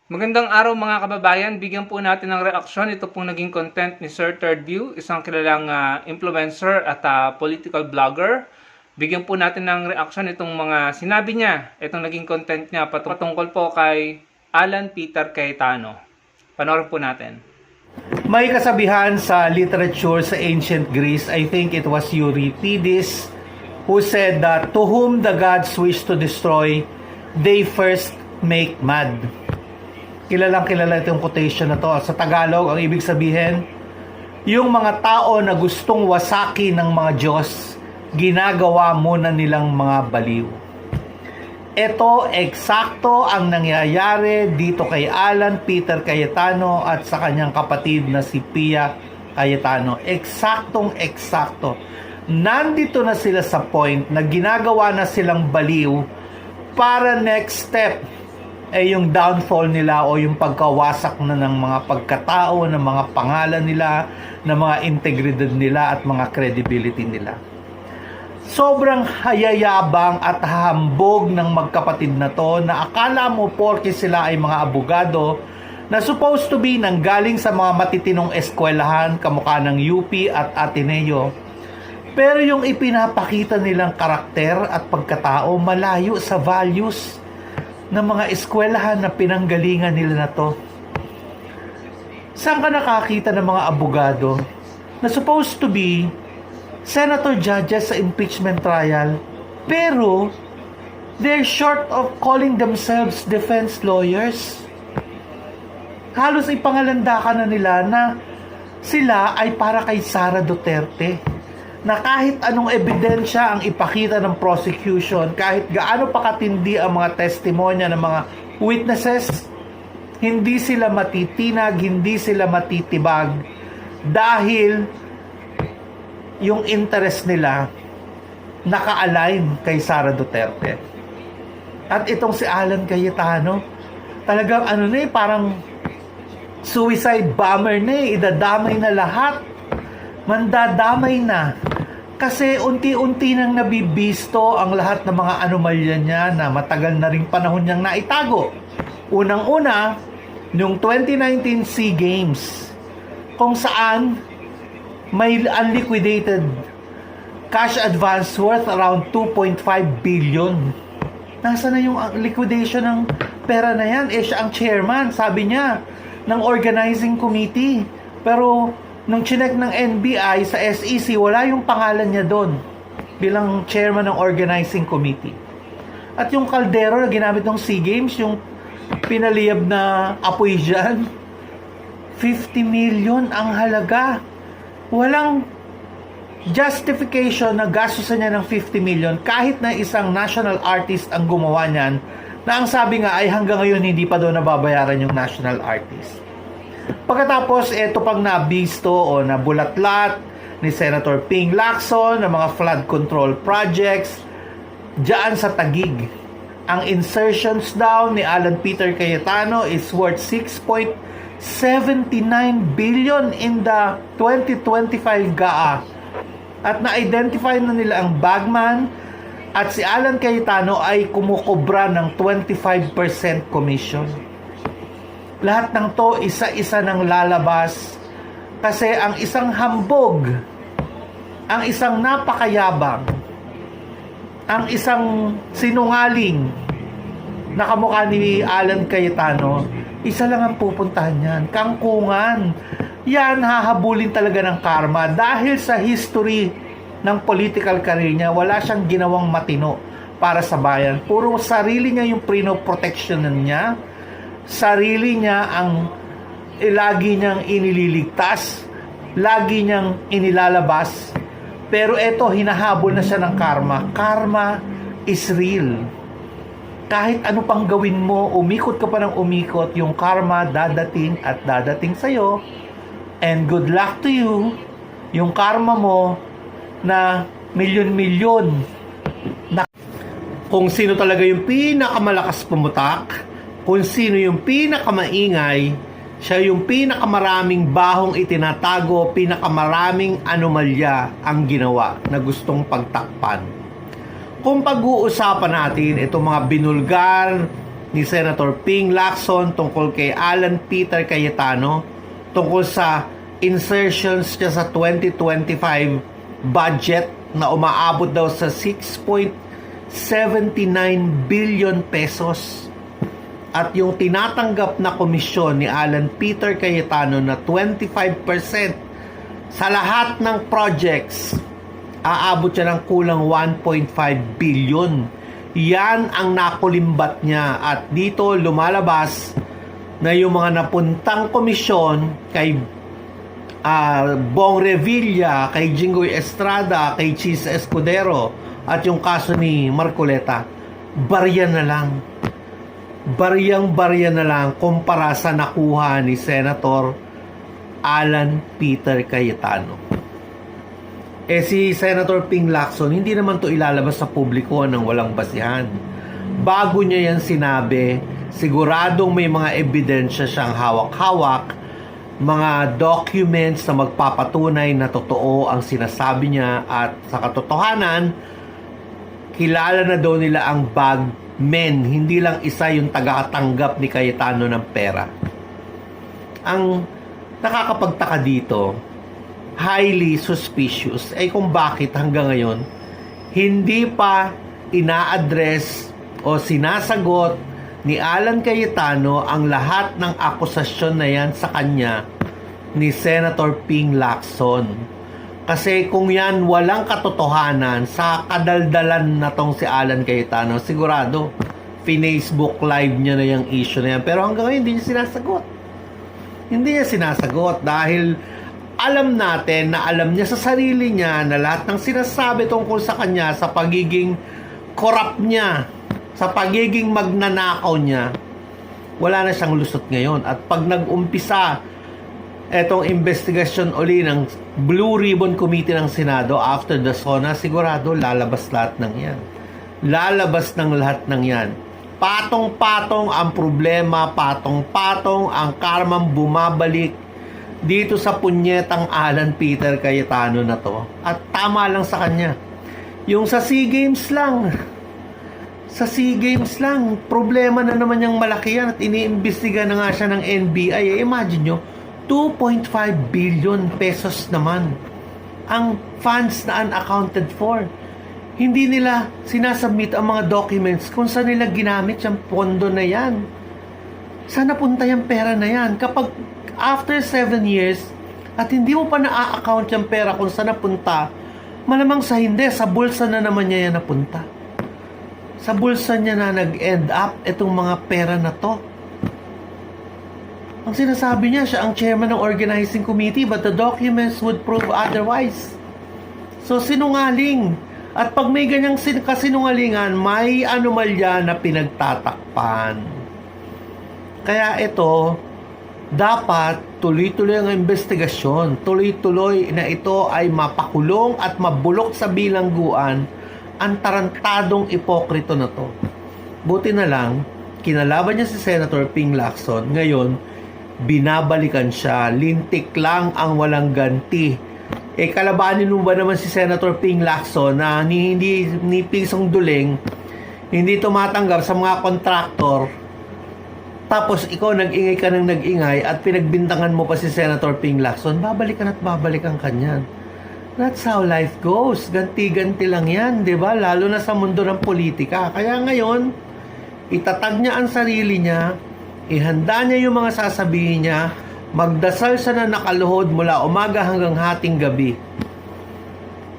Magandang araw mga kababayan, bigyan po natin ng reaksyon. Ito pong naging content ni Sir Third View, isang kilalang influencer at political blogger. Bigyan po natin ng reaksyon itong mga sinabi niya, itong naging content niya patungkol po kay Alan Peter Cayetano. Panoorin po natin. May kasabihan sa literature sa ancient Greece, I think it was Euripides, who said that to whom the gods wish to destroy, they first make mad. Kilalang kilala itong quotation na to. Sa Tagalog, ang ibig sabihin, yung mga tao na gustong wasaki ng mga Diyos, ginagawa muna nilang mga baliw. Ito, eksakto ang nangyayari dito kay Alan Peter Cayetano at sa kanyang kapatid na si Pia Cayetano. Eksaktong-eksakto. Nandito na sila sa point na ginagawa na silang baliw para next step yung downfall nila o yung pagkawasak na ng mga pagkatao, ng mga pangalan nila, ng mga integridad nila at mga credibility nila. Sobrang hayayabang at hambog ng magkapatid na to na akala mo porke sila ay mga abogado na supposed to be nanggaling sa mga matitinong eskwelahan kamukha ng UP at Ateneo. Pero yung ipinapakita nilang karakter at pagkatao malayo sa values ng mga eskwelahan na pinanggalingan nila na to. Saan ka nakakita ng mga abogado na supposed to be senator judges sa impeachment trial, pero they're short of calling themselves defense lawyers? Halos ipangalandakan na nila na sila ay para kay Sara Duterte, na kahit anong ebidensya ang ipakita ng prosecution, kahit gaano pa katindi ang mga testimonya ng mga witnesses, hindi sila matitinag, hindi sila matitibag dahil yung interest nila naka-align kay Sara Duterte. At itong si Alan Cayetano, talagang parang suicide bomber na idadamay na lahat. Mandadamay na. Kasi unti-unti nang nabibisto ang lahat ng mga anomalya niya na matagal na ring panahon niyang naitago. Unang-una, noong 2019 SEA Games, kung saan may unliquidated cash advance worth around 2.5 billion. Nasa na yung liquidation ng pera na yan? Siya ang chairman, sabi niya, ng organizing committee. Pero nung chinek ng NBI sa SEC, wala yung pangalan niya doon bilang chairman ng organizing committee. At yung kaldero na ginamit ng SEA Games, yung pinaliyab na apoy dyan, 50 million ang halaga. Walang justification na gastusan niya ng 50 million kahit na isang national artist ang gumawa niyan, na ang sabi nga ay hanggang ngayon hindi pa daw nababayaran yung national artist. Pagkatapos, ito pang nabisto o nabulatlat ni Senator Ping Lacson ng mga flood control projects diyan sa Taguig. Ang insertions daw ni Alan Peter Cayetano is worth 6.79 billion in the 2025 GAA. At na-identify na nila ang bagman at si Alan Cayetano ay kumukobra ng 25% commission. Lahat ng to, isa-isa nang lalabas kasi ang isang hambog, ang isang napakayabang, ang isang sinungaling na kamukha ni Alan Cayetano, isa lang ang pupuntahan niyan, kangkungan. Yan, hahabulin talaga ng karma dahil sa history ng political career niya, wala siyang ginawang matino para sa bayan. Puro sarili niya yung prinoprotectionan niya, sarili niya ang lagi niyang inililigtas, lagi niyang inilalabas. Pero eto, hinahabol na siya ng karma. Karma is real. Kahit ano pang gawin mo, umikot ka pa ng umikot, yung karma dadating at dadating sa'yo. And good luck to you, yung karma mo na milyon-milyon. Kung sino talaga yung pinakamalakas pumutak, kung sino yung pinakamaingay, siya yung pinakamaraming bahong itinatago, pinakamaraming anomalya ang ginawa na gustong pagtakpan. Kung pag-uusapan natin itong mga binulgar ni Senator Ping Lacson tungkol kay Alan Peter Cayetano tungkol sa insertions niya sa 2025 budget na umaabot daw sa 6.79 billion pesos. At yung tinatanggap na komisyon ni Alan Peter Cayetano na 25% sa lahat ng projects, aabot siya ng kulang 1.5 billion. Yan ang nakulimbat niya. At dito lumalabas na yung mga napuntang komisyon kay Bong Revilla, kay Jinggoy Estrada, kay Chis Escudero, at yung kaso ni Marcoleta, barya na lang. Baryang-barya na lang kumpara sa nakuha ni Senator Alan Peter Cayetano. Si Senator Ping Lacson, hindi naman to ilalabas sa publiko ng walang basihan. Bago niya yan sinabi, siguradong may mga ebidensya siyang hawak-hawak, mga documents na magpapatunay na totoo ang sinasabi niya, at sa katotohanan, kilala na daw nila ang bagmen, hindi lang isa yung tagatanggap ni Cayetano ng pera. Ang nakakapagtaka dito, highly suspicious, ay kung bakit hanggang ngayon hindi pa ina-address o sinasagot ni Alan Cayetano ang lahat ng akusasyon na yan sa kanya ni Senator Ping Lacson. Kasi kung yan walang katotohanan sa kadaldalan na tong si Alan Cayetano, sigurado Facebook live niya na yung issue na yan. Pero hanggang ngayon hindi niya sinasagot. Hindi niya sinasagot dahil alam natin na alam niya sa sarili niya na lahat ng sinasabi tungkol sa kanya, sa pagiging corrupt niya, sa pagiging magnanakaw niya, wala na siyang lusot ngayon. At pag nag-umpisa etong investigasyon uli ng Blue Ribbon Committee ng Senado after the SONA, sigurado lalabas lahat ng yan. Lalabas ng lahat ng yan. Patong-patong ang problema, patong-patong ang karmang bumabalik dito sa punyetang Alan Peter Cayetano na to. At tama lang sa kanya. Yung sa SEA Games lang. Sa SEA Games lang, problema na naman yung malaki yan at iniimbestiga na nga siya ng NBI. Imagine nyo, 2.5 billion pesos naman ang funds na unaccounted for. Hindi nila sinasubmit ang mga documents kung saan nila ginamit yung pondo na yan. Saan napunta yung pera na yan? Kapag after 7 years at hindi mo pa na-account yung pera kung saan napunta, malamang sa hindi, sa bulsa na naman niya yan napunta. Sa bulsa niya na nag-end up itong mga pera na to. Ang sinasabi niya, siya ang chairman ng organizing committee, but the documents would prove otherwise. So sinungaling. At pag may ganyang kasinungalingan, may anomalya na pinagtatakpan. Kaya ito, dapat tuloy-tuloy ang investigasyon. Tuloy-tuloy na ito ay mapakulong at mabulok sa bilangguan ang tarantadong ipokrito na to. Buti na lang, kinalaban niya si Senator Ping Lacson. Ngayon, binabalikan siya. Lintik lang ang walang ganti. Kalabanin mo ba naman si Senator Ping Lacson na hindi pisong duling, hindi tumatanggap sa mga kontraktor, tapos ikaw nag-ingay ka ng nag-ingay at pinagbintangan mo pa si Senator Ping Lacson, babalikan at babalikan kanyan. That's how life goes. Ganti-ganti lang yan, di ba? Lalo na sa mundo ng politika. Kaya ngayon, itatag niya ang sarili niya, ihanda niya yung mga sasabihin niya, magdasal siya na nakaluhod mula umaga hanggang hating gabi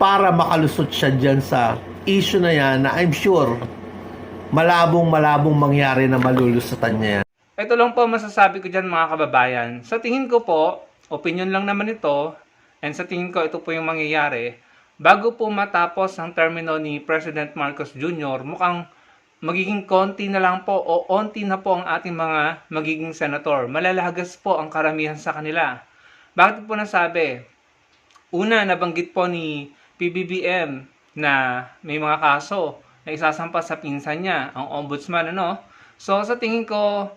para makalusot siya dyan sa issue na yan na I'm sure malabong mangyari na malulusutan niya yan. Ito lang po masasabi ko dyan mga kababayan. Sa tingin ko po, opinion lang naman ito, and sa tingin ko ito po yung mangyayari. Bago po matapos ang termino ni President Marcos Jr., mukhang magiging konti na lang po o onti na po ang ating mga magiging senator. Malalagas po ang karamihan sa kanila. Bakit po nasabi? Una, nabanggit po ni PBBM na may mga kaso na isasampa sa pinsan niya, ang ombudsman, ano? So, sa tingin ko,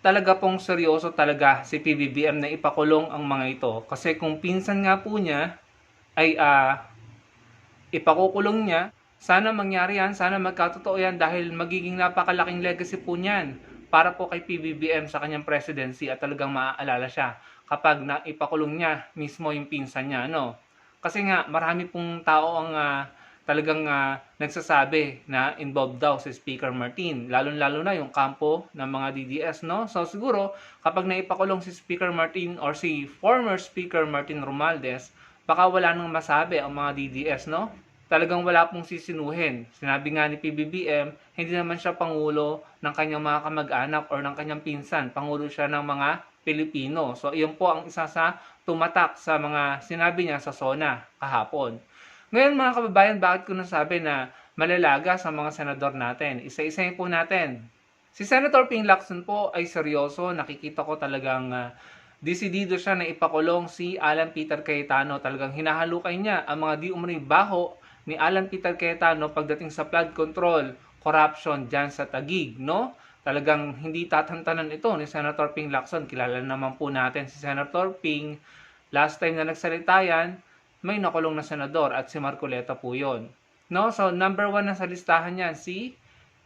talaga pong seryoso talaga si PBBM na ipakulong ang mga ito. Kasi kung pinsan nga po niya ay ipakukulong niya, Sana mangyari yan, sana magkatotoo yan dahil magiging napakalaking legacy po niyan para po kay PBBM sa kanyang presidency at talagang maaalala siya kapag naipakulong niya mismo yung pinsan niya, no? Kasi nga, marami pong tao ang talagang nagsasabi na involved daw si Speaker Martin, lalo-lalo na yung kampo ng mga DDS, no? So siguro, kapag naipakulong si Speaker Martin or si former Speaker Martin Romualdez, baka wala nang masabi ang mga DDS, no? Talagang wala pong sisinuhin. Sinabi nga ni PBBM, hindi naman siya pangulo ng kanyang mga kamag-anak or ng kanyang pinsan. Pangulo siya ng mga Pilipino. So, iyon po ang isa sa tumatak sa mga sinabi niya sa SONA kahapon. Ngayon mga kababayan, bakit ko nasabi na malalaga sa mga senador natin? Isa-isahin po natin. Si Senator Ping Lacson po ay seryoso. Nakikita ko talagang desidido siya na ipakulong si Alan Peter Cayetano. Talagang hinahalukay niya ang mga di umano'y baho ni Alan Peter Cayetano pagdating sa flood control, corruption dyan sa Taguig, no? Talagang hindi tatantanan ito ni Senator Ping Lacson. Kilala naman po natin si Senator Ping. Last time na nagsalita yan, may nakulong na senador at si Marcoleta po yun. No? So, number 1 na sa listahan niyan, si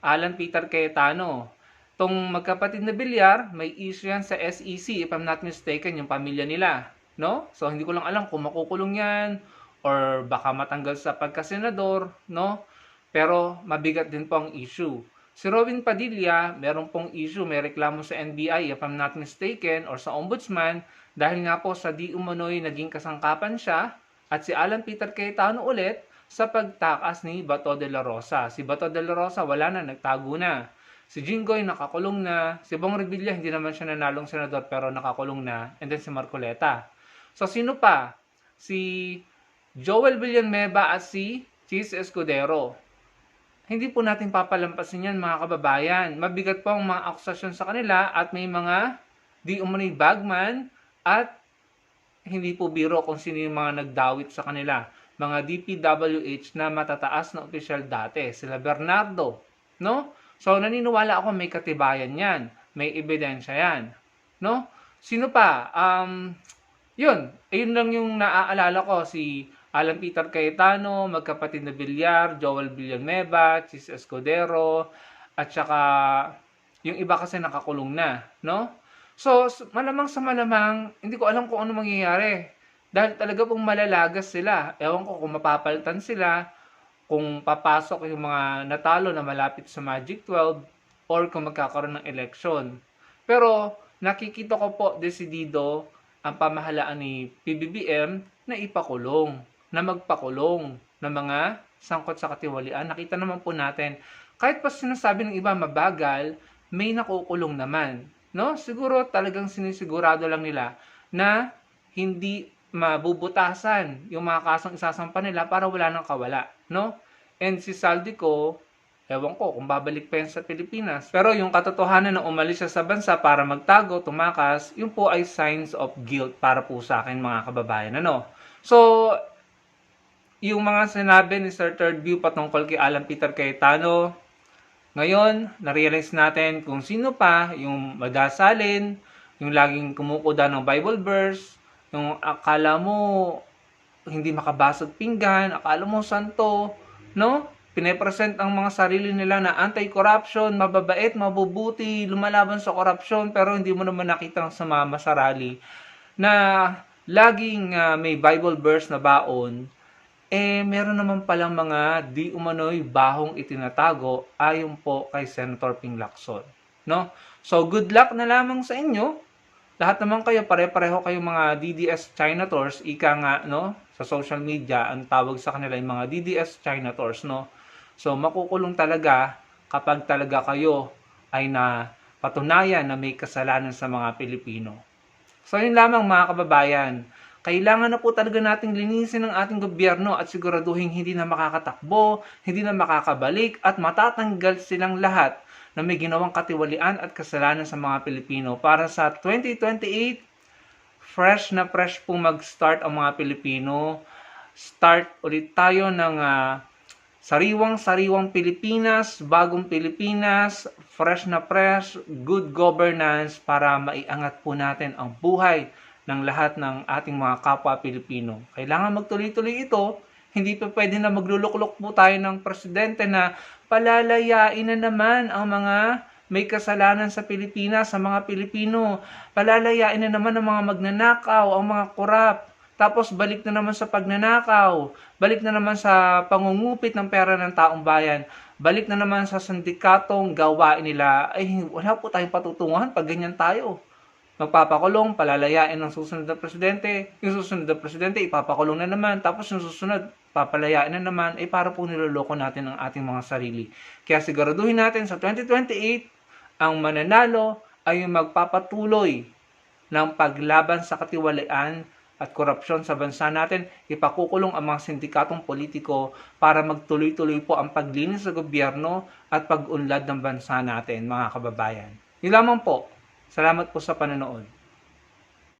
Alan Peter Cayetano. Tong magkapatid na Villar, may issue yan sa SEC, if I'm not mistaken, yung pamilya nila. No? So, hindi ko lang alam kung makukulong yan or baka matanggal sa pagkasenador, no? Pero mabigat din po ang issue. Si Robin Padilla, meron pong issue, may reklamo sa NBI, if I'm not mistaken, or sa Ombudsman, dahil nga po sa di umano'y naging kasangkapan siya, at si Alan Peter Cayetano ulit, sa pagtakas ni Bato de la Rosa. Si Bato de la Rosa, wala na, nagtago na. Si Jinggoy, nakakulong na. Si Bong Revilla, hindi naman siya nanalong senador, pero nakakulong na. And then si Marcoleta. So, sino pa? Si Joel Villanueva at si Chis Escudero. Hindi po natin papalampasin yan mga kababayan. Mabigat po ang mga akusasyon sa kanila at may mga di umano'y bagman at hindi po biro kung sino yung mga nagdawit sa kanila. Mga DPWH na matataas na opisyal dati. Sila Bernardo. No? So naniniwala ako may katibayan yan. May ebidensya yan. No? Sino pa? Yun lang yung naaalala ko. Si Alan Peter Cayetano, magkapatid na Villar, Joel Villanueva, Chis Escudero, at saka yung iba kasi nakakulong na, no? So, malamang sa malamang, hindi ko alam kung ano mangyayari. Dahil talaga pong malalagas sila. Ewan ko kung mapapalitan sila, kung papasok yung mga natalo na malapit sa Magic 12, or kung magkakaroon ng election. Pero, nakikita ko po desidido ang pamahalaan ni PBBM na ipakulong, na magpakulong ng mga sangkot sa katiwalian. Nakita naman po natin, kahit pa sinasabi ng iba mabagal, may nakukulong naman. No? Siguro talagang sinisigurado lang nila na hindi mabubutasan yung mga kasong isasampa nila para wala nang kawala. No? And si Saldico, ewan ko kung babalik pa yan sa Pilipinas. Pero yung katotohanan na umalis siya sa bansa para magtago, tumakas, yun po ay signs of guilt para po sa akin mga kababayan. Ano? So, yung mga sinabi ni Sir Third View patungkol kay Alan Peter Cayetano, ngayon, na-realize natin kung sino pa yung madasalin, yung laging kumukuda ng Bible verse, yung akala mo hindi makabasag pinggan, akala mo santo, no? Pine-present ang mga sarili nila na anti-corruption, mababait, mabubuti, lumalaban sa korupsyon, pero hindi mo naman nakita ang sumama sa rally na laging may Bible verse na baon. Meron naman palang mga di umano'y bahong itinatago ayon po kay Senator Ping Lacson, no? So good luck na lamang sa inyo. Lahat naman kayo pare-pareho kayong mga DDS Chinators, ika nga, no? Sa social media ang tawag sa kanila yung mga DDS Chinators, no? So makukulong talaga kapag talaga kayo ay na patunayan na may kasalanan sa mga Pilipino. So yun lamang mga kababayan. Kailangan na po talaga nating linisin ang ating gobyerno at siguraduhin hindi na makakatakbo, hindi na makakabalik at matatanggal silang lahat na may ginawang katiwalian at kasalanan sa mga Pilipino. Para sa 2028, fresh na fresh po mag-start ang mga Pilipino. Start ulit tayo ng sariwang-sariwang Pilipinas, bagong Pilipinas, fresh na fresh, good governance para maiangat po natin ang buhay ng lahat ng ating mga kapwa Pilipino. Kailangan magtuloy-tuloy ito, Hindi pa pwede na magluluklok po tayo ng presidente na palalayain na naman ang mga may kasalanan sa Pilipinas, sa mga Pilipino. Palalayain na naman ang mga magnanakaw, ang mga korap. Tapos balik na naman sa pagnanakaw. Balik na naman sa pangungupit ng pera ng taong bayan. Balik na naman sa sindikatong gawain nila. Ay, wala po tayong patutunguhan pag ganyan tayo. Magpapakulong, palalayain ng susunod na presidente. Yung susunod na presidente, ipapakulong na naman. Tapos yung susunod, papalayain na naman. Para po niloloko natin ang ating mga sarili. Kaya siguraduhin natin sa 2028, ang mananalo ay yung magpapatuloy ng paglaban sa katiwalaan at korupsyon sa bansa natin. Ipakukulong ang mga sindikatong politiko para magtuloy-tuloy po ang paglinis sa gobyerno at pag-unlad ng bansa natin, mga kababayan. Yun lamang po. Salamat po sa panonood.